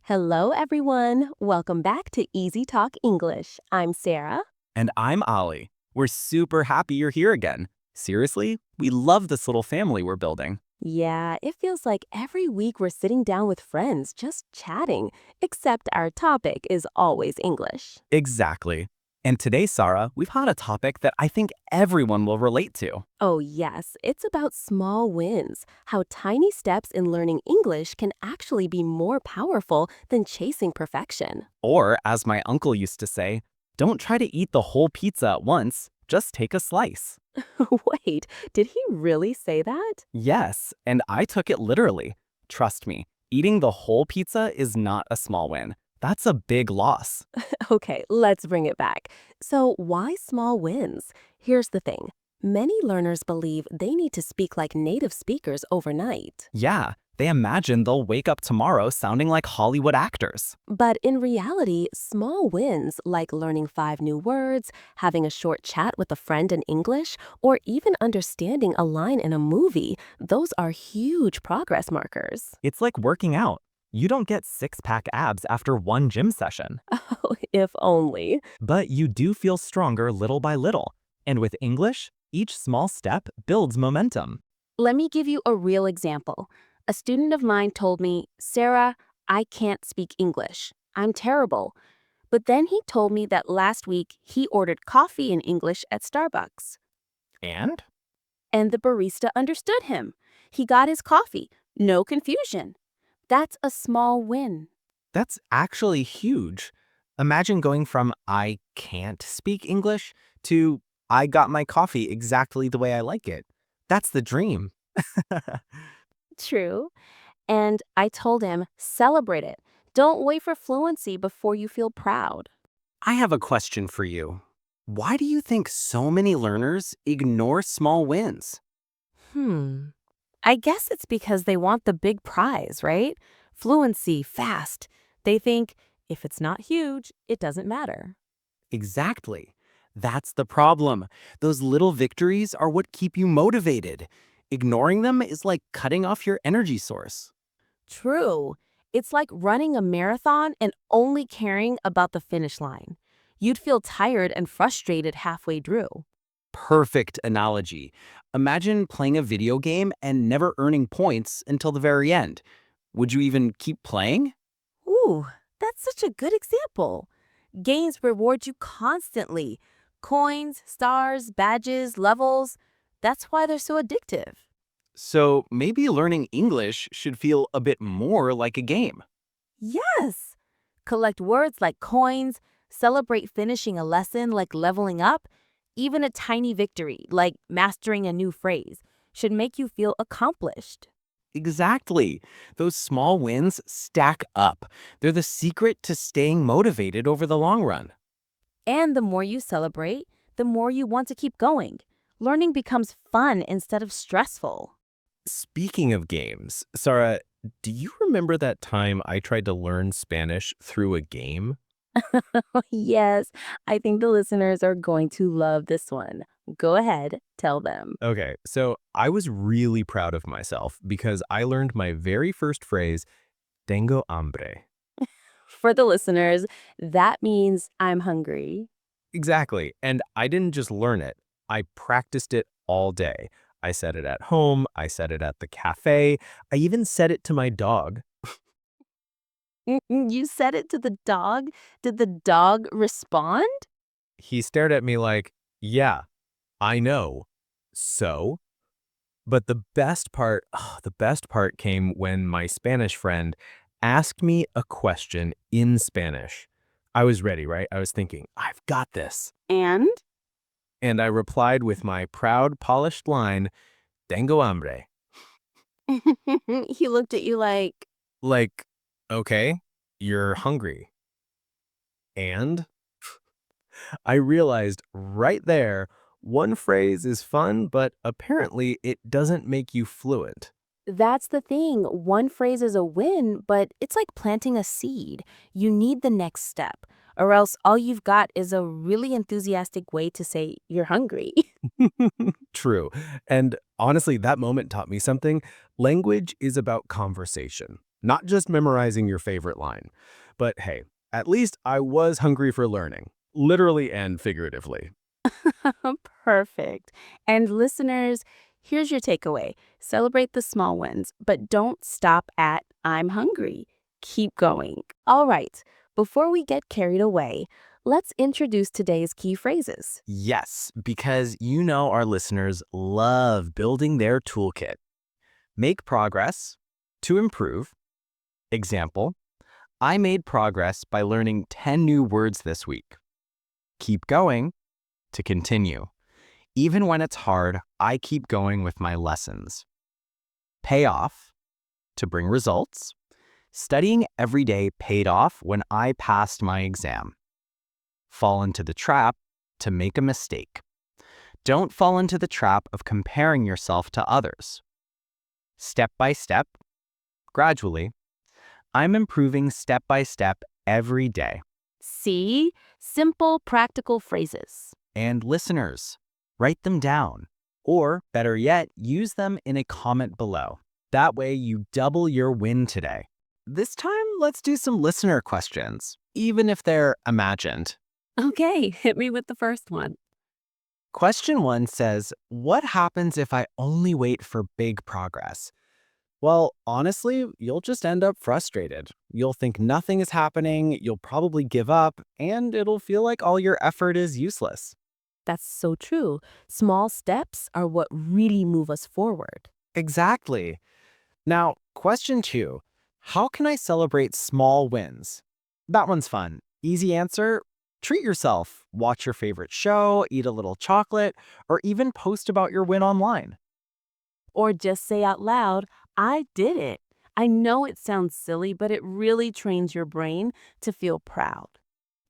Hello, everyone. Welcome back to Easy Talk English. I'm Sarah. And I'm Ali. We're super happy you're here again. Seriously, we love this little family we're building. Yeah, it feels like every week we're sitting down with friends just chatting, except our topic is always English. Exactly. And today, Sarah, we've had a topic that I think everyone will relate to. Oh, yes, it's about small wins, how tiny steps in learning English can actually be more powerful than chasing perfection. Or, as my uncle used to say, don't try to eat the whole pizza at once, just take a slice. Wait, did he really say that? Yes, and I took it literally. Trust me, eating the whole pizza is not a small win. That's a big loss. Okay, let's bring it back. So, why small wins? Here's the thing. Many learners believe they need to speak like native speakers overnight. Yeah, they imagine they'll wake up tomorrow sounding like Hollywood actors. But in reality, small wins like learning 5 new words, having a short chat with a friend in English, or even understanding a line in a movie, those are huge progress markers. It's like working out. You don't get six-pack abs after one gym session, Oh, if only. but you do feel stronger little by little. And with English, each small step builds momentum. Let me give you a real example. A student of mine told me, Sarah, I can't speak English. I'm terrible. But then he told me that last week he ordered coffee in English at Starbucks. And? And the barista understood him. He got his coffee. No confusion. That's a small win. That's actually huge. Imagine going from I can't speak English to I got my coffee exactly the way I like it. That's the dream. True. And I told him, celebrate it. Don't wait for fluency before you feel proud. I have a question for you. Why do you think so many learners ignore small wins? Hmm. I guess it's because they want the big prize, right? Fluency, fast. They think if it's not huge, it doesn't matter. Exactly. That's the problem. Those little victories are what keep you motivated. Ignoring them is like cutting off your energy source. True. It's like running a marathon and only caring about the finish line. You'd feel tired and frustrated halfway through. Perfect analogy. Imagine playing a video game and never earning points until the very end. Would you even keep playing? Ooh, that's such a good example. Games reward you constantly. Coins, stars, badges, levels. That's why they're so addictive. So maybe learning English should feel a bit more like a game. Yes! Collect words like coins, celebrate finishing a lesson like leveling up, even a tiny victory like mastering a new phrase should make you feel accomplished. Exactly. Those small wins stack up. They're the secret to staying motivated over the long run. And the more you celebrate, the more you want to keep going. Learning becomes fun instead of stressful. Speaking of games, Sarah, do you remember that time I tried to learn Spanish through a game? Yes, I think the listeners are going to love this one. Go ahead, tell them. Okay, so I was really proud of myself because I learned my very first phrase, tengo hambre. For the listeners, that means I'm hungry. Exactly, and I didn't just learn it, I practiced it all day. I said it at home, I said it at the cafe, I even said it to my dog. You said it to the dog? Did the dog respond? He stared at me like, yeah, I know. So? But the best part came when my Spanish friend asked me a question in Spanish. I was ready, right? I was thinking, I've got this. And? And I replied with my proud, polished line, tengo hambre. He looked at you like, Like, okay, you're hungry. And I realized right there, one phrase is fun, but apparently it doesn't make you fluent. that's the thing. One phrase is a win, but it's like planting a seed. You need the next step, or else all you've got is a really enthusiastic way to say you're hungry. True. And honestly, that moment taught me something. Language is about conversation, not just memorizing your favorite line. But hey, at least I was hungry for learning, literally and figuratively. Perfect. And listeners, here's your takeaway. Celebrate the small wins, but don't stop at I'm hungry. Keep going. All right, before we get carried away, let's introduce today's key phrases. Yes, because you know our listeners love building their toolkit. Make progress to improve. Example, I made progress by learning 10 new words this week. Keep going to continue. Even when it's hard, I keep going with my lessons. Pay off to bring results. Studying every day paid off when I passed my exam. Fall into the trap to make a mistake. Don't fall into the trap of comparing yourself to others. Step by step, gradually, I'm improving step by step every day. See? Simple, practical phrases. And listeners, write them down. Or, better yet, use them in a comment below. That way you double your win today. This time, let's do some listener questions, even if they're imagined. Okay, hit me with the first one. Question 1 says, what happens if I only wait for big progress? Well, honestly, you'll just end up frustrated. You'll think nothing is happening, you'll probably give up, and it'll feel like all your effort is useless. That's so true. Small steps are what really move us forward. Exactly. Now, question 2, how can I celebrate small wins? That one's fun. Easy answer, treat yourself. Watch your favorite show, eat a little chocolate, or even post about your win online. Or just say out loud, I did it. I know it sounds silly, but it really trains your brain to feel proud.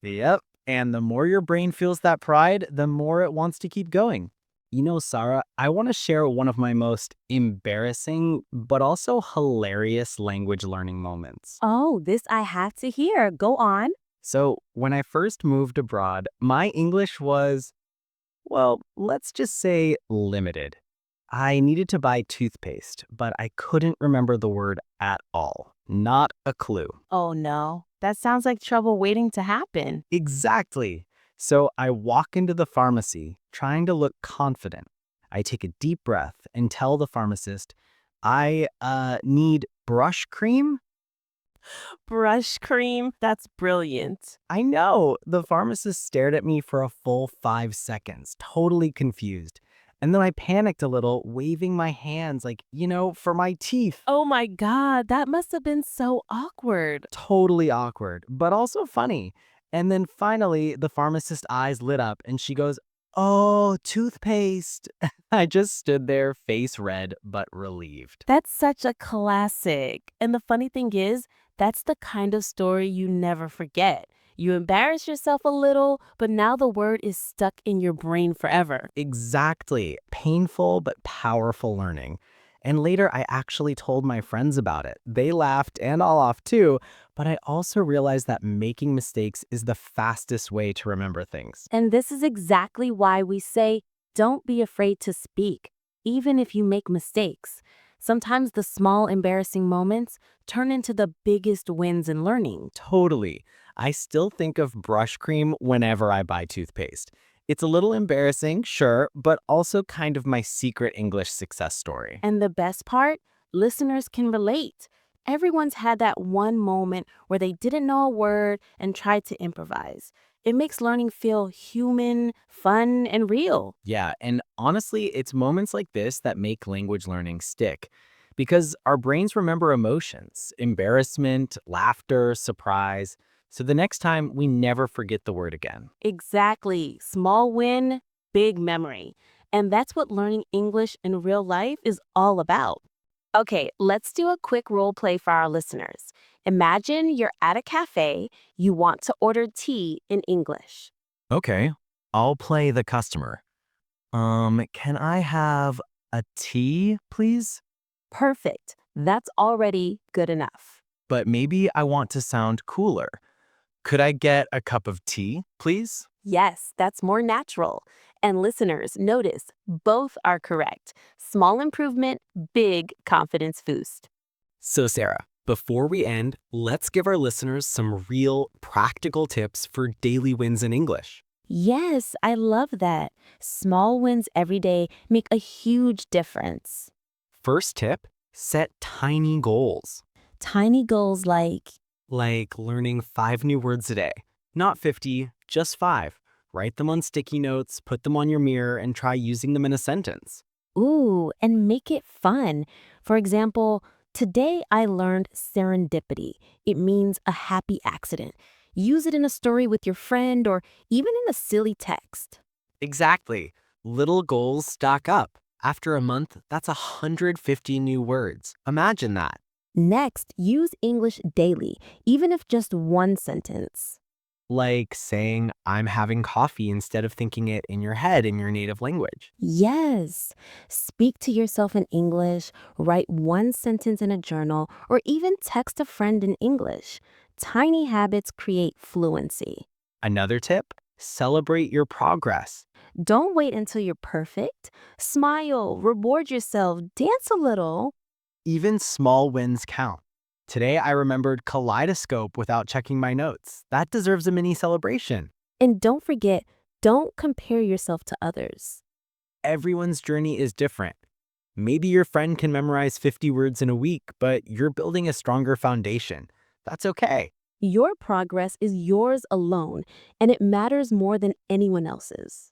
Yep. And the more your brain feels that pride, the more it wants to keep going. You know, Sarah, I want to share one of my most embarrassing, but also hilarious language learning moments. Oh, this I have to hear. Go on. So, when I first moved abroad, my English was, well, let's just say limited. I needed to buy toothpaste, but I couldn't remember the word at all. Not a clue. Oh no, that sounds like trouble waiting to happen. Exactly. So I walk into the pharmacy, trying to look confident. I take a deep breath and tell the pharmacist, I need brush cream. Brush cream? That's brilliant. I know. The pharmacist stared at me for a full 5 seconds, totally confused. And then I panicked a little, waving my hands like, for my teeth. Oh my God, that must have been so awkward. Totally awkward, but also funny. And then finally, the pharmacist's eyes lit up and she goes, oh, toothpaste. I just stood there, face red, but relieved. That's such a classic. And the funny thing is, that's the kind of story you never forget. You embarrass yourself a little, but now the word is stuck in your brain forever. Exactly. Painful but powerful learning. And later, I actually told my friends about it. They laughed and all off too, but I also realized that making mistakes is the fastest way to remember things. And this is exactly why we say, don't be afraid to speak, even if you make mistakes. Sometimes the small, embarrassing moments turn into the biggest wins in learning. Totally. I still think of brush cream whenever I buy toothpaste. It's a little embarrassing, sure, but also kind of my secret English success story. And the best part, listeners can relate. Everyone's had that one moment where they didn't know a word and tried to improvise. It makes learning feel human, fun, and real. Yeah, and honestly, it's moments like this that make language learning stick. Because our brains remember emotions, embarrassment, laughter, surprise. So the next time, we never forget the word again. Exactly. Small win, big memory. And that's what learning English in real life is all about. Okay, let's do a quick role play for our listeners. Imagine you're at a cafe, you want to order tea in English. Okay, I'll play the customer. Can I have a tea, please? Perfect. That's already good enough. But maybe I want to sound cooler. Could I get a cup of tea, please? Yes, that's more natural. And listeners, notice both are correct. Small improvement, big confidence boost. So, Sarah, Before we end, let's give our listeners some real, practical tips for daily wins in English. Yes, I love that. Small wins every day make a huge difference. First tip, set tiny goals. Tiny goals Like learning 5 new words a day. Not 50, just 5. Write them on sticky notes, put them on your mirror, and try using them in a sentence. ooh, and make it fun. For example, today I learned serendipity. It means a happy accident. Use it in a story with your friend or even in a silly text. Exactly. Little goals stack up. After a month, that's 150 new words. Imagine that. Next, use English daily, even if just one sentence. Like saying, I'm having coffee instead of thinking it in your head in your native language. Yes. Speak to yourself in English, write one sentence in a journal, or even text a friend in English. Tiny habits create fluency. Another tip, celebrate your progress. Don't wait until you're perfect. Smile, reward yourself, dance a little. Even small wins count. Today, I remembered kaleidoscope without checking my notes. That deserves a mini celebration. And don't forget, don't compare yourself to others. Everyone's journey is different. Maybe your friend can memorize 50 words in a week, but you're building a stronger foundation. That's okay. Your progress is yours alone, and it matters more than anyone else's.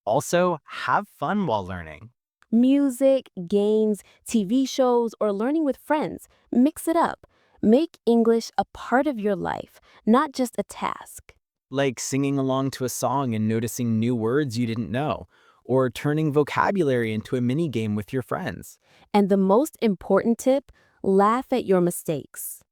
Also, have fun while learning. Music, games, TV shows, or learning with friends. Mix it up. Make English a part of your life, not just a task. Like singing along to a song and noticing new words you didn't know, or turning vocabulary into a mini game with your friends. And the most important tip, laugh at your mistakes.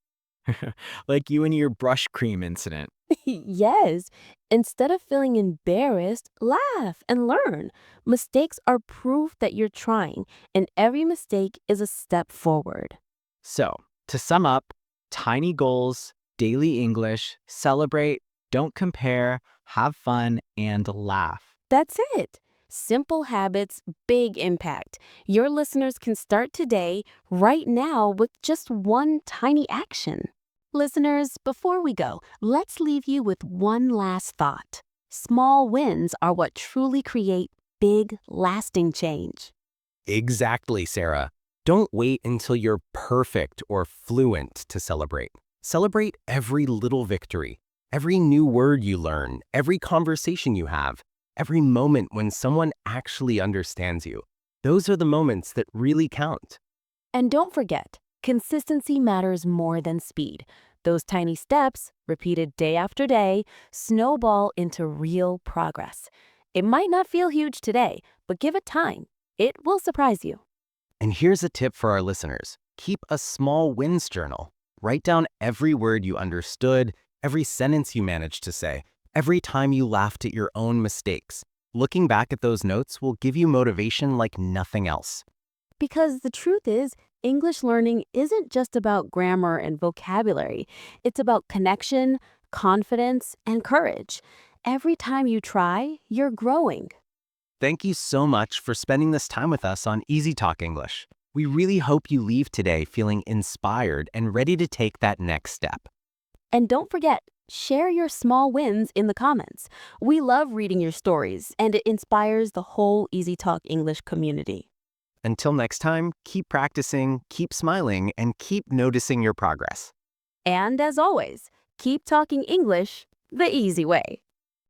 Like you and your brush cream incident. Yes, instead of feeling embarrassed, laugh and learn. Mistakes are proof that you're trying, and every mistake is a step forward. So, to sum up, tiny goals, daily English, celebrate, don't compare, have fun, and laugh. That's it. Simple habits, big impact. Your listeners can start today, right now, with just one tiny action. Listeners, before we go, let's leave you with one last thought. Small wins are what truly create big, lasting change. Exactly, Sarah. Don't wait until you're perfect or fluent to celebrate. Celebrate every little victory, every new word you learn, every conversation you have, every moment when someone actually understands you. Those are the moments that really count. And don't forget, consistency matters more than speed. Those tiny steps, repeated day after day, snowball into real progress. It might not feel huge today, but give it time. It will surprise you. And here's a tip for our listeners. Keep a small wins journal. Write down every word you understood, every sentence you managed to say, every time you laughed at your own mistakes. Looking back at those notes will give you motivation like nothing else. Because the truth is, English learning isn't just about grammar and vocabulary. It's about connection, confidence, and courage. Every time you try, you're growing. Thank you so much for spending this time with us on Easy Talk English. We really hope you leave today feeling inspired and ready to take that next step. And don't forget, share your small wins in the comments. We love reading your stories, and it inspires the whole Easy Talk English community. Until next time, keep practicing, keep smiling, and keep noticing your progress. And as always, keep talking English the easy way.